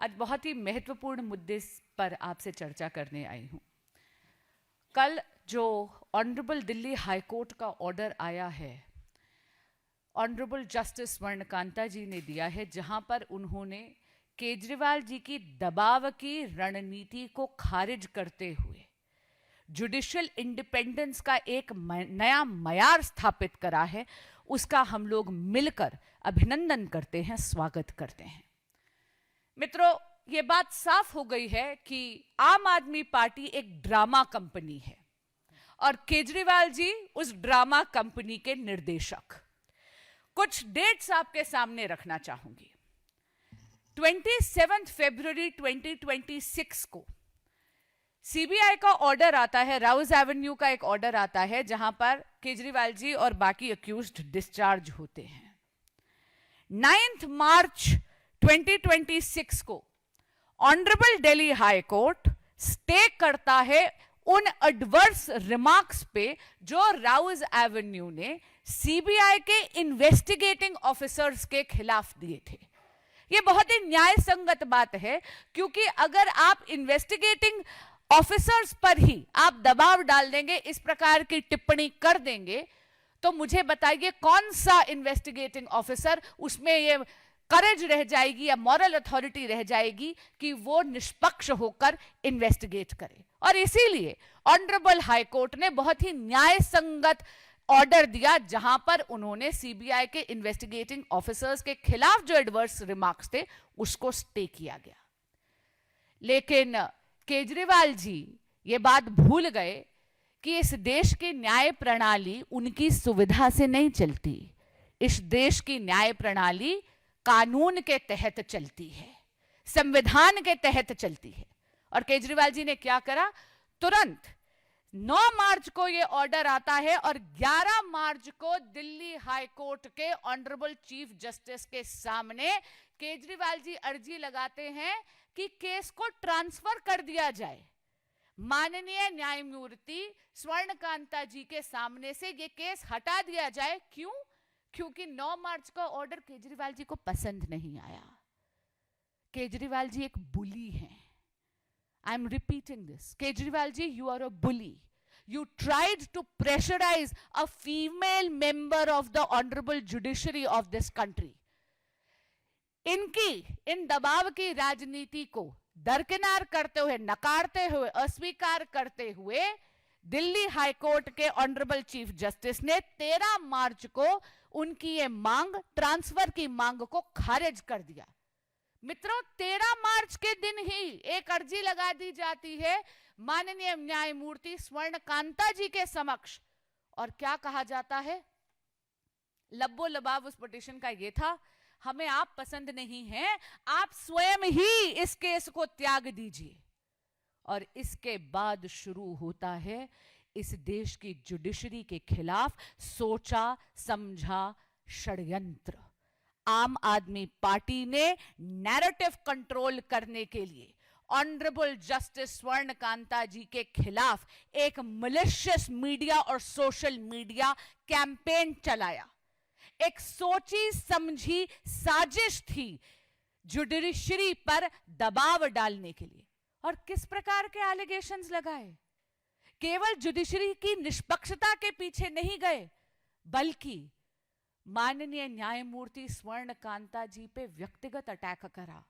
आज बहुत ही महत्वपूर्ण मुद्दे पर आपसे चर्चा करने आई हूँ। कल जो ऑनरेबल दिल्ली हाई कोर्ट का ऑर्डर आया है, ऑनरेबल जस्टिस स्वर्णकांता जी ने दिया है, जहां पर उन्होंने केजरीवाल जी की दबाव की रणनीति को खारिज करते हुए जुडिशियल इंडिपेंडेंस का एक नया मयार स्थापित करा है, उसका हम लोग मिलकर अभिनंदन करते हैं, स्वागत करते हैं। मित्रों, ये बात साफ हो गई है कि आम आदमी पार्टी एक ड्रामा कंपनी है और केजरीवाल जी उस ड्रामा कंपनी के निर्देशक। कुछ डेट्स आपके सामने रखना चाहूंगी। 27 फरवरी 2026 को सीबीआई का ऑर्डर आता है, राउज एवेन्यू का एक ऑर्डर आता है, जहां पर केजरीवाल जी और बाकी अक्यूज्ड डिस्चार्ज होते हैं। 9 मार्च 2026 को honourable Delhi high court stay करता है उन एडवर्स रिमार्क्स पे जो राउज एवेन्यू ने सीबीआई के इन्वेस्टिगेटिंग ऑफिसर्स के खिलाफ दिए थे। यह बहुत ही न्याय संगत बात है, क्योंकि अगर आप इन्वेस्टिगेटिंग ऑफिसर्स पर ही आप दबाव डाल देंगे, इस प्रकार की टिप्पणी कर देंगे, तो मुझे बताइए कौन सा इन्वेस्टिगेटिंग ऑफिसर उसमें ये करेज रह जाएगी या मॉरल अथॉरिटी रह जाएगी कि वो निष्पक्ष होकर इन्वेस्टिगेट करे। और इसीलिए ऑनरेबल हाई कोर्ट ने बहुत ही न्याय संगत ऑर्डर दिया, जहां पर उन्होंने सीबीआई के इन्वेस्टिगेटिंग ऑफिसर्स के खिलाफ जो एडवर्स रिमार्क्स थे उसको स्टे किया गया। लेकिन केजरीवाल जी ये बात भूल गए कि इस देश की न्याय प्रणाली उनकी सुविधा से नहीं चलती। इस देश की न्याय प्रणाली कानून के तहत चलती है, संविधान के तहत चलती है। और केजरीवाल जी ने क्या करा, तुरंत 9 मार्च को यह ऑर्डर आता है और 11 मार्च को दिल्ली हाई कोर्ट के ऑनरेबल चीफ जस्टिस के सामने केजरीवाल जी अर्जी लगाते हैं कि केस को ट्रांसफर कर दिया जाए, माननीय न्यायमूर्ति स्वर्णकांता जी के सामने से यह केस हटा दिया जाए। क्यों? क्योंकि 9 मार्च का ऑर्डर केजरीवाल जी को पसंद नहीं आया। केजरीवाल जी एक बुली हैं। I am repeating this. Kejriwal ji, you are a bully. You tried to pressurize a female member of the honorable judiciary of this country. इन दबाव की राजनीति को दरकिनार करते हुए, नकारते हुए, अस्वीकार करते हुए दिल्ली हाई कोर्ट के ऑनरेबल चीफ जस्टिस ने 13 मार्च को उनकी ये मांग, ट्रांसफर की मांग को खारिज कर दिया। मित्रों, 13 मार्च के दिन ही एक अर्जी लगा दी जाती है माननीय न्यायमूर्ति स्वर्णकांता जी के समक्ष, और क्या कहा जाता है? लब्बो लबाब उस पिटीशन का ये था, हमें आप पसंद नहीं हैं, आप स्वयं ही इस केस को त्याग दीजिए। और इसके बाद शुरू होता है इस देश की जुडिशरी के खिलाफ सोचा समझा षड्यंत्र। आम आदमी पार्टी ने नैरेटिव कंट्रोल करने के लिए ऑनरेबल जस्टिस स्वर्णकांता जी के खिलाफ एक मलिशियस मीडिया और सोशल मीडिया कैंपेन चलाया। एक सोची समझी साजिश थी जुडिशरी पर दबाव डालने के लिए। और किस प्रकार के एलिगेशंस लगाए? केवल जुडिशरी की निष्पक्षता के पीछे नहीं गए, बल्कि माननीय न्यायमूर्ति स्वर्णकांता जी पे व्यक्तिगत अटैक करा,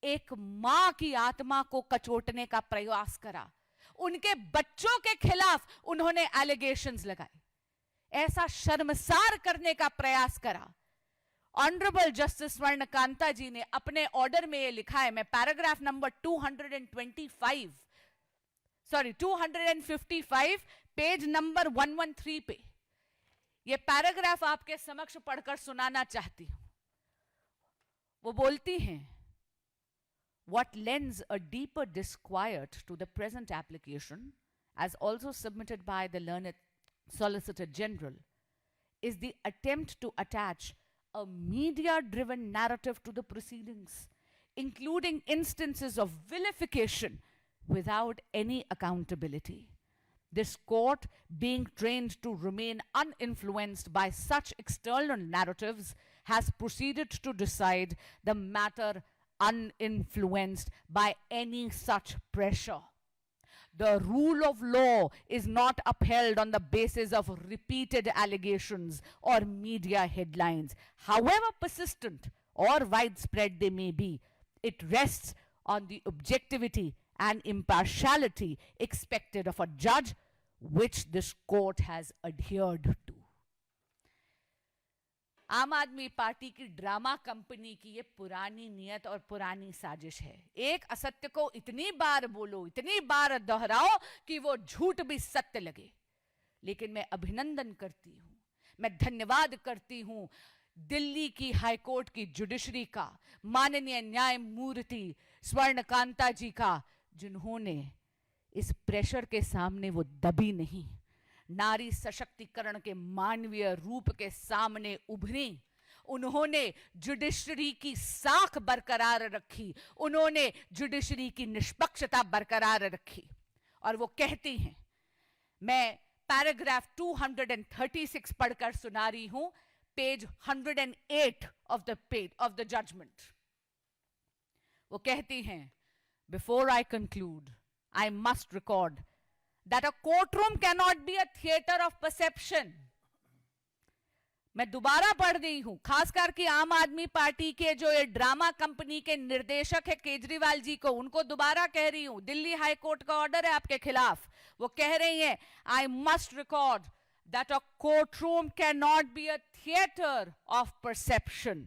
एक मां की आत्मा को कचोटने का प्रयास करा, उनके बच्चों के खिलाफ उन्होंने एलिगेशंस लगाए, ऐसा शर्मसार करने का प्रयास करा। ऑनरेबल जस्टिस स्वर्णकांता जी ने अपने ऑर्डर में यह लिखा है, मैं पैराग्राफ नंबर 255 पेज नंबर 113 पे ये पैराग्राफ आपके समक्ष पढ़कर सुनाना चाहती हूं। वो बोलती हैं, What lends a deeper disquiet to the present application, as also submitted by the learned Solicitor General, is the attempt to attach a media-driven narrative to the proceedings, including instances of vilification without any accountability. This court, being trained to remain uninfluenced by such external narratives, has proceeded to decide the matter uninfluenced by any such pressure. The rule of law is not upheld on the basis of repeated allegations or media headlines, however persistent or widespread they may be. It rests on the objectivity and impartiality expected of a judge, which this court has adhered to. आम आदमी party की drama company की ये पुरानी नियत और पुरानी साजिश है। एक असत्य को इतनी बार बोलो, इतनी बार दोहराओ कि वो झूठ भी सत्य लगे। लेकिन मैं अभिनंदन करती हूं, मैं धन्यवाद करती हूं दिल्ली की हाईकोर्ट की जुडिशरी का, माननीय न्यायमूर्ति स्वर्णकांता जी का, जिन्होंने इस प्रेशर के सामने वो दबी नहीं, नारी सशक्तिकरण के मानवीय रूप के सामने उभरी। उन्होंने जुडिशरी की साख बरकरार रखी, उन्होंने जुडिशरी की निष्पक्षता बरकरार रखी। और वो कहती हैं, मैं पैराग्राफ 236 पढ़कर सुना रही हूं, पेज 108 ऑफ द जजमेंट। वो कहती हैं, before I conclude I must record that a courtroom cannot be a theater of perception. मैं दोबारा पढ़ रही हूं, खासकर कि आम आदमी पार्टी के जो ये ड्रामा कंपनी के निर्देशक है केजरीवाल जी को, उनको दोबारा कह रही हूं, दिल्ली हाई कोर्ट का ऑर्डर है आपके खिलाफ। वो कह रही हैं, I must record that a courtroom cannot be a theater of perception.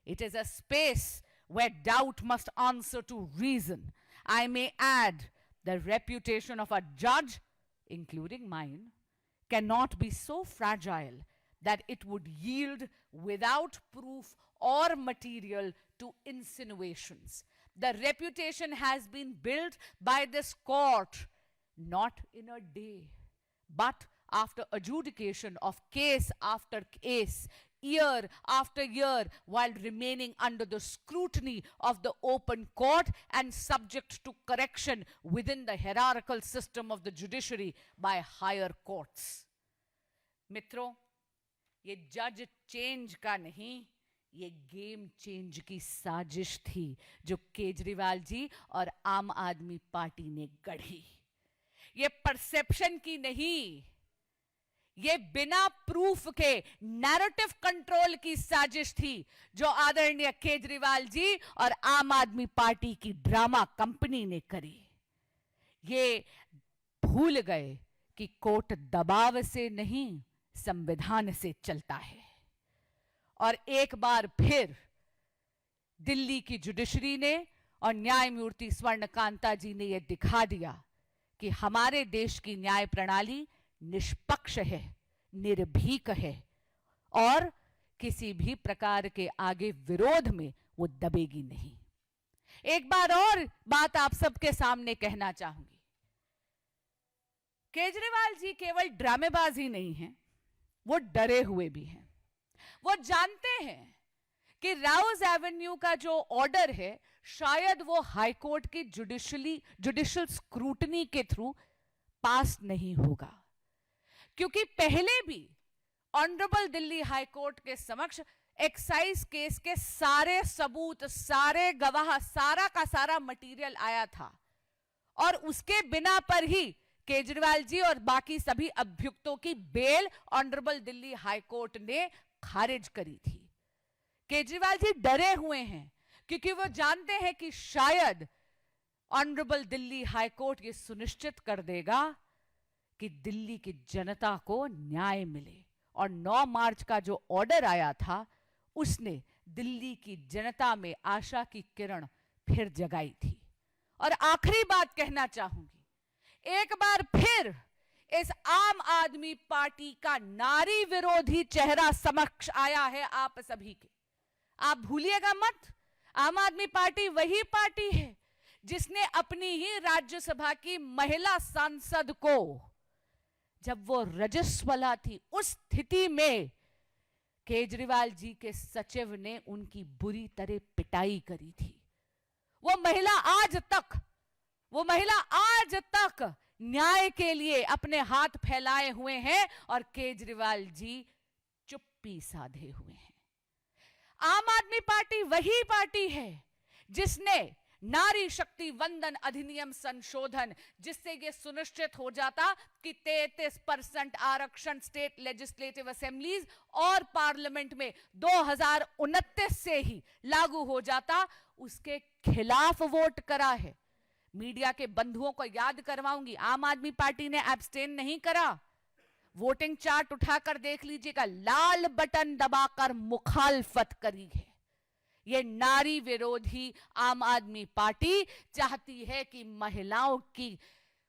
It is a space where doubt must answer to reason. I may add, the reputation of a judge, including mine, cannot be so fragile that it would yield without proof or material to insinuations. The reputation has been built by this court not in a day, but after adjudication of case after case, year after year, while remaining under the scrutiny of the open court and subject to correction within the hierarchical system of the judiciary by higher courts. मित्रों, ये जज change का नहीं, ये game change की साजिश थी जो केजरीवाल जी और आम आदमी पार्टी ने गढ़ी। ये परसेप्शन की नहीं, ये बिना प्रूफ के नैरेटिव कंट्रोल की साजिश थी जो आदरणीय केजरीवाल जी और आम आदमी पार्टी की ड्रामा कंपनी ने करी। ये भूल गए कि कोर्ट दबाव से नहीं, संविधान से चलता है। और एक बार फिर दिल्ली की जुडिशरी ने और न्यायमूर्ति स्वर्णकांता जी ने यह दिखा दिया कि हमारे देश की न्याय प्रणाली निष्पक्ष है, निर्भीक है और किसी भी प्रकार के आगे विरोध में वो दबेगी नहीं। एक बार और बात आप सबके सामने कहना चाहूंगी, केजरीवाल जी केवल ड्रामेबाज ही नहीं हैं, वो डरे हुए भी हैं। वो जानते हैं कि राउज एवेन्यू का जो ऑर्डर है, शायद वो हाईकोर्ट की जुडिशियल स्क्रूटनी के थ्रू पास नहीं होगा, क्योंकि पहले भी ऑनरेबल दिल्ली हाई कोर्ट के समक्ष एक्साइज केस के सारे सबूत, सारे गवाह, सारा का सारा मटेरियल आया था और उसके बिना पर ही केजरीवाल जी और बाकी सभी अभियुक्तों की bail honourable Delhi high court ने खारिज करी थी। केजरीवाल जी डरे हुए हैं क्योंकि वो जानते हैं कि शायद ऑनरेबल दिल्ली हाई कोर्ट ये सुनिश्चित कर देगा कि दिल्ली की जनता को न्याय मिले। और 9 मार्च का जो ऑर्डर आया था, उसने दिल्ली की जनता में आशा की किरण फिर जगाई थी। और आखिरी बात कहना चाहूंगी, एक बार फिर इस आम आदमी पार्टी का नारी विरोधी चेहरा समक्ष आया है आप सभी के। आप भूलिएगा मत, आम आदमी पार्टी वही पार्टी है जिसने अपनी ही राज्यसभा की महिला सांसद को, जब वो रजस्वला थी, उस स्थिति में केजरीवाल जी के सचिव ने उनकी बुरी तरह पिटाई करी थी। वो महिला आज तक न्याय के लिए अपने हाथ फैलाए हुए हैं और केजरीवाल जी चुप्पी साधे हुए हैं। आम आदमी पार्टी वही पार्टी है जिसने नारी शक्ति वंदन अधिनियम संशोधन, जिससे यह सुनिश्चित हो जाता कि 33% आरक्षण स्टेट लेजिस्लेटिव असेंबलीज और पार्लियामेंट में 2029 से ही लागू हो जाता, उसके खिलाफ वोट करा है। मीडिया के बंधुओं को याद करवाऊंगी, आम आदमी पार्टी ने एब्सटेन नहीं करा। वोटिंग चार्ट उठाकर देख लीजिएगा, लाल बटन दबाकर मुखालफत करी है। यह नारी विरोधी आम आदमी पार्टी चाहती है कि महिलाओं की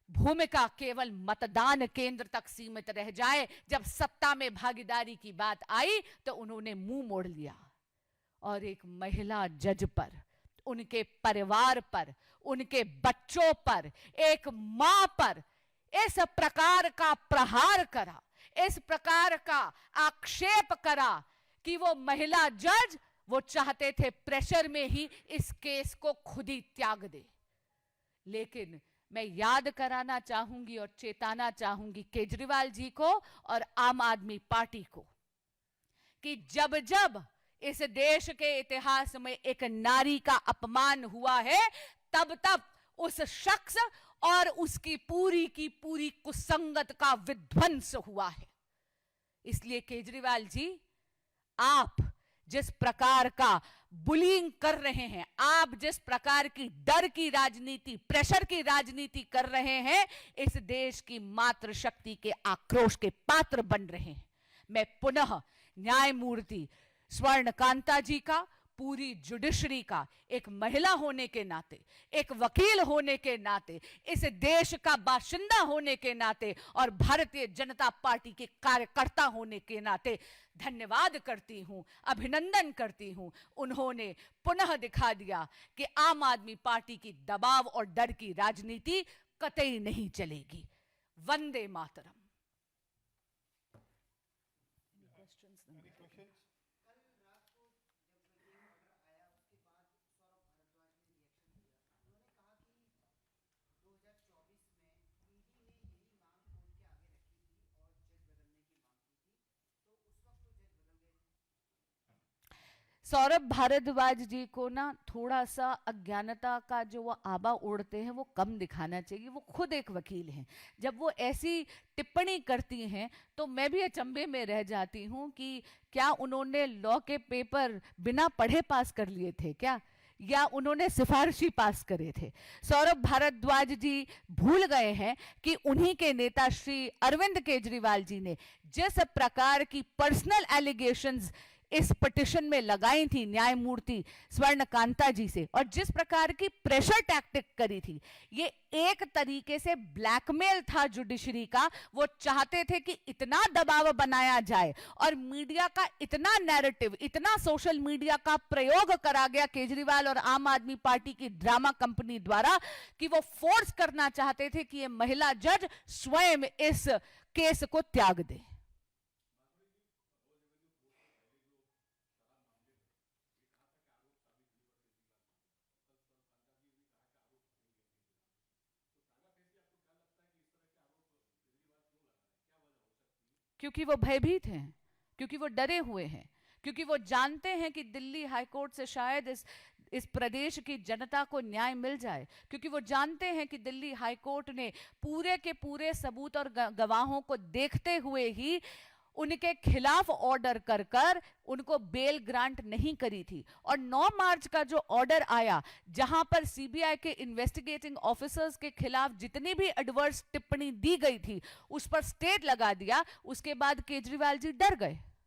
भूमिका केवल मतदान केंद्र तक सीमित रह जाए। जब सत्ता में भागीदारी की बात आई तो उन्होंने मुंह मोड़ लिया और एक महिला जज पर, उनके परिवार पर, उनके बच्चों पर, एक मां पर इस प्रकार का प्रहार करा, इस प्रकार का आक्षेप करा कि वो महिला जज, वो चाहते थे प्रेशर में ही इस केस को खुद ही त्याग दे। लेकिन मैं याद कराना चाहूंगी और चेताना चाहूंगी केजरीवाल जी को और आम आदमी पार्टी को कि जब जब इस देश के इतिहास में एक नारी का अपमान हुआ है, तब तब उस शख्स और उसकी पूरी की पूरी कुसंगत का विध्वंस हुआ है। इसलिए केजरीवाल जी, आप जिस प्रकार का बुलिंग कर रहे हैं, आप जिस प्रकार की डर की राजनीति, प्रेशर की राजनीति कर रहे हैं, इस देश की मातृशक्ति के आक्रोश के पात्र बन रहे हैं। मैं पुनः न्यायमूर्ति स्वर्ण कांता जी का, पूरी जुडिशरी का, एक महिला होने के नाते, एक वकील होने के नाते, इस देश का बाशिंदा होने के नाते और भारतीय जनता पार्टी के कार्यकर्ता होने के नाते धन्यवाद करती हूं, अभिनंदन करती हूं। उन्होंने पुनः दिखा दिया कि आम आदमी पार्टी की दबाव और डर की राजनीति कतई नहीं चलेगी। वंदे मातरम। सौरभ भारद्वाज जी को ना थोड़ा सा अज्ञानता का जो वो आभा ओढ़ते हैं वो कम दिखाना चाहिए। वो खुद एक वकील हैं। जब वो ऐसी टिप्पणी करती हैं तो मैं भी अचंभे में रह जाती हूँ कि क्या उन्होंने लॉ के पेपर बिना पढ़े पास कर लिए थे क्या, या उन्होंने सिफारिशी पास करे थे। सौरभ भारद्वाज जी भूल गए हैं कि उन्हीं के नेता श्री अरविंद केजरीवाल जी ने जिस प्रकार की पर्सनल एलिगेशंस इस पिटिशन में लगाई थी न्यायमूर्ति स्वर्ण कांता जी से, और जिस प्रकार की प्रेशर टैक्टिक करी थी, ये एक तरीके से ब्लैकमेल था जुडिशरी का। वो चाहते थे कि इतना दबाव बनाया जाए और मीडिया का इतना नैरेटिव, इतना सोशल मीडिया का प्रयोग करा गया केजरीवाल और आम आदमी पार्टी की ड्रामा कंपनी द्वारा कि वो फोर्स करना चाहते थे कि ये महिला जज स्वयं इस केस को त्याग दे। क्योंकि वो भयभीत हैं, क्योंकि वो डरे हुए हैं, क्योंकि वो जानते हैं कि दिल्ली हाईकोर्ट से शायद इस प्रदेश की जनता को न्याय मिल जाए, क्योंकि वो जानते हैं कि दिल्ली हाईकोर्ट ने पूरे के पूरे सबूत और गवाहों को देखते हुए ही उनके खिलाफ ऑर्डर कर कर उनको बेल ग्रांट नहीं करी थी। और 9 मार्च का जो ऑर्डर आया, जहां पर सीबीआई के इन्वेस्टिगेटिंग ऑफिसर्स के खिलाफ जितनी भी एडवर्स टिप्पणी दी गई थी उस पर स्टे लगा दिया। उसके बाद केजरीवाल जी डर गए।